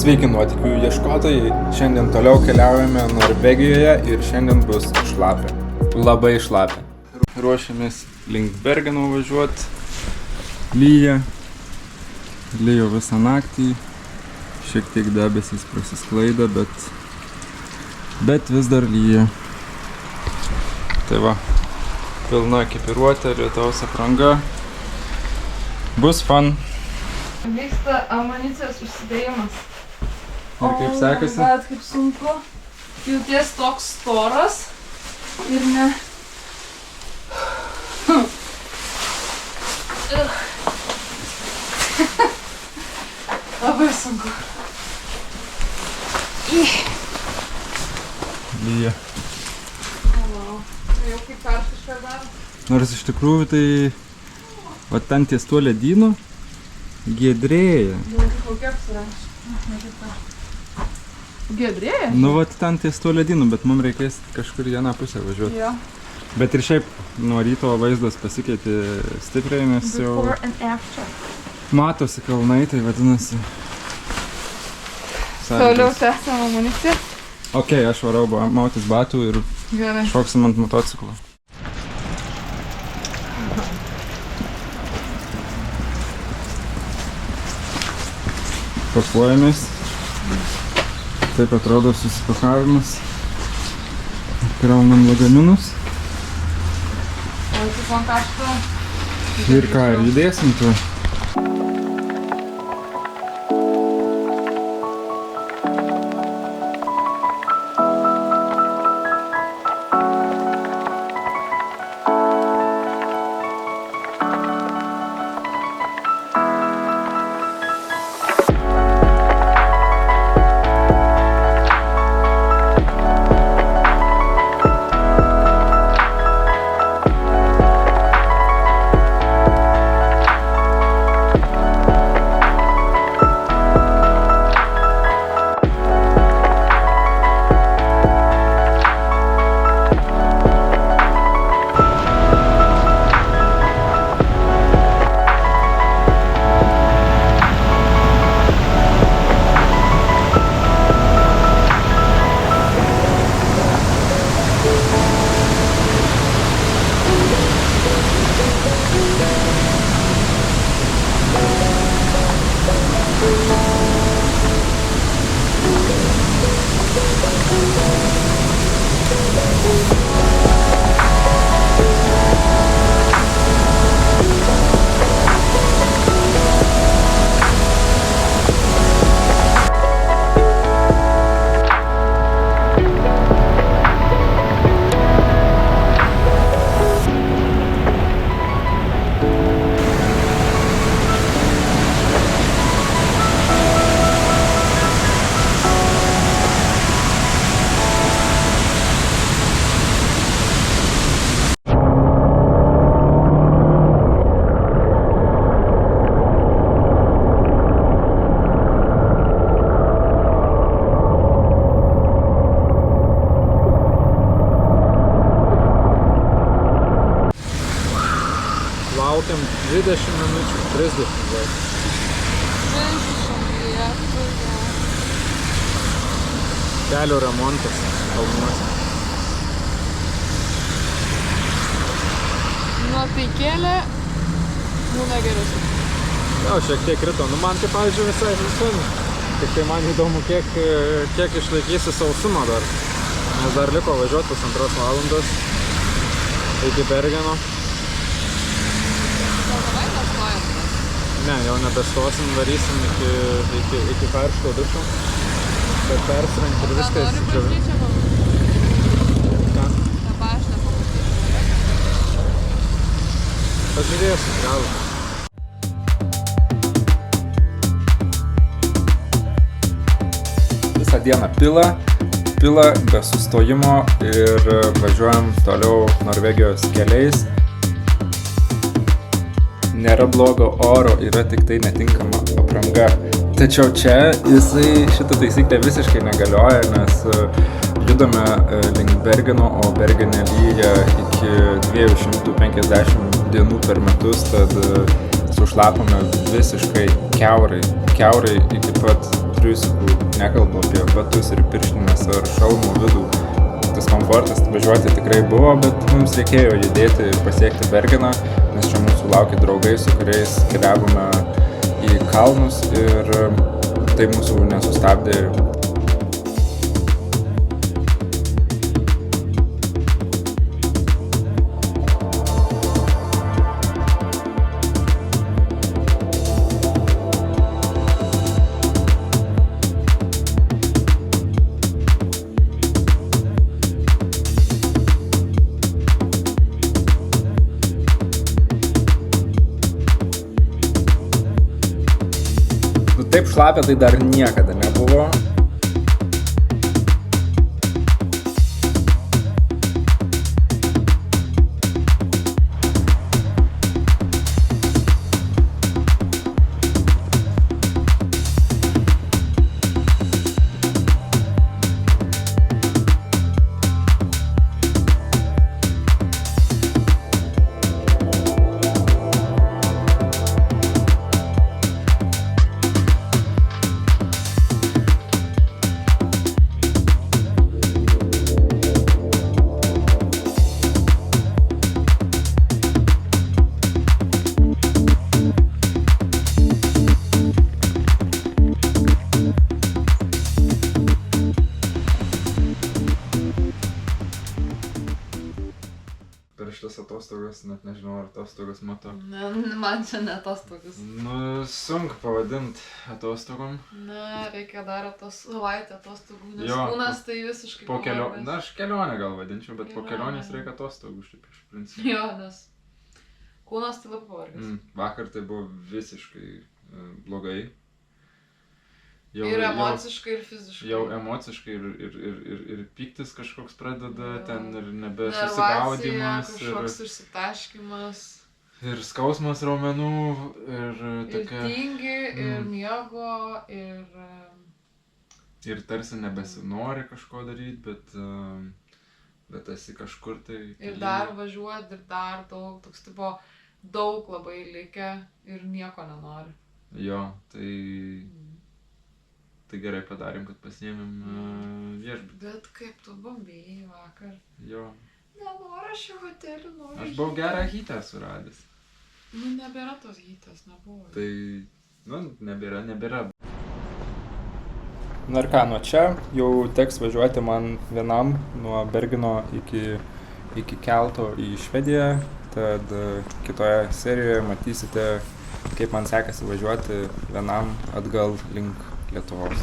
Sveiki nuotykių ieškotojai, šiandien toliau keliaujame Norvegijoje ir šiandien bus šlapia, labai šlapia. Ruošiamės link Bergeno važiuoti, lyja, lijo visą naktį, šiek tiek debesys prasisklaido, bet vis dar lyja. Tai va, pilna ekipiruotė, lietaus apranga, bus fun. Vyksta amunicijos užsidėjimas. Ir kaip sekasi? Bet kaip sunku. Jauties toks storas ir ne... Labai sunku. Lyja. Wow. Jau kaip karštiška dar. Nors iš tikrųjų tai... Va ten ties tuo ledynu giedrėja. Kokia apsirengti? Giedrėja? Nu va ten ties tuo ledynu, bet mums reikės kažkur į vieną pusę važiuoti. Jo. Bet ir šiaip nuo ryto vaizdas pasikeitė stipriai, nes jau Before and after. matosi kalnai, tai vadinasi. Toliau tęsiam amuniciją. Ok, aš varau mautis batų ir Gerai. šoksim ant motociklo. Pakuojamės. Taip atrodo susipakavimas. Kraunam lagaminus. O kaip man karšta? Ir ką, ir judėsim tu. Laukiam 20 minučių, 30 gal. 30 vietų, jo. Kelio remontas kalnuose. Nuotaikėlė būna geresnė. Jo, šiek tiek krito. Nu man tai, pavyzdžiui, visai visai. Tik tai man įdomu, kiek išlaikysi sausumą dar. Nes dar liko važiuoti 2 valandos iki Bergeno. Ne, jau nebestosim, varysim iki karšto dušo. Bet persirengti ir viską įsidžiavinti. Nori bažnyčią pamatyti? Ką? Ta bažnyčią pamatyti. Pažiūrėsim, gal. Visą dieną pila be sustojimo ir važiuojam toliau Norvegijos keliais. Nėra blogo oro, yra tik tai netinkama apranga. Tačiau čia šita taisyklė visiškai negalioja, nes judame link Bergeno, o Bergene lyja iki 250 dienų per metus, tad sušlapome visiškai kiaurai iki pat triusikų, nekalbu apie batus ir pirštines ar šalmų vidų. Tas komfortas važiuoti tikrai buvo, bet mums reikėjo judėti ir pasiekti Bergeną, nes čia mūsų laukia draugai, su kuriais keliavome į kalnus ir tai mūsų nesustabdė. Taip šlapia tai dar niekada nebuvo. Per šitas atostogas, net nežinau, ar atostogas matau. Ne, man čia ne atostogas. Nu, sunku pavadint atostogom. Ne, reikia dar savaitę atostogų, nes Jo, kūnas tai visiškai Po pavargęs. Na, aš kelionę gal vadinčiau, bet po Kelionę. kelionės reikia atostogų, šiaip iš principo. Jo, nes kūnas tai labai pavargęs. Vakar tai buvo visiškai blogai. Ir emociškai, ir fiziškai. Jau emociškai ir pyktis kažkoks pradeda, Jo. ten ir Nervacija, nebesusigaudimas, kažkoks išsitaškymas. ir skausmas raumenų, ir Ir tokia... tingi, ir miego, Ir tarsi nebesinori kažko daryti, bet esi kažkur tai... ir dar važiuot, ir dar daug, toks tipo daug labai likę ir nieko nenori. Jo, tai gerai padarėm, kad pasiėmėm viešbutį. Bet kaip tu bambėjai vakar? Jo. Nenoriu aš į hotelį, noriu. Aš buvau gerą hytę suradęs. Nu, nebėra tos hytės, nebuvo. Tai, nebėra. Na ir ką, nuo čia jau teks važiuoti man vienam nuo Bergeno iki kelto į Švediją. Tad kitoje serijoje matysite, kaip man sekasi važiuoti vienam atgal link Lietuvos.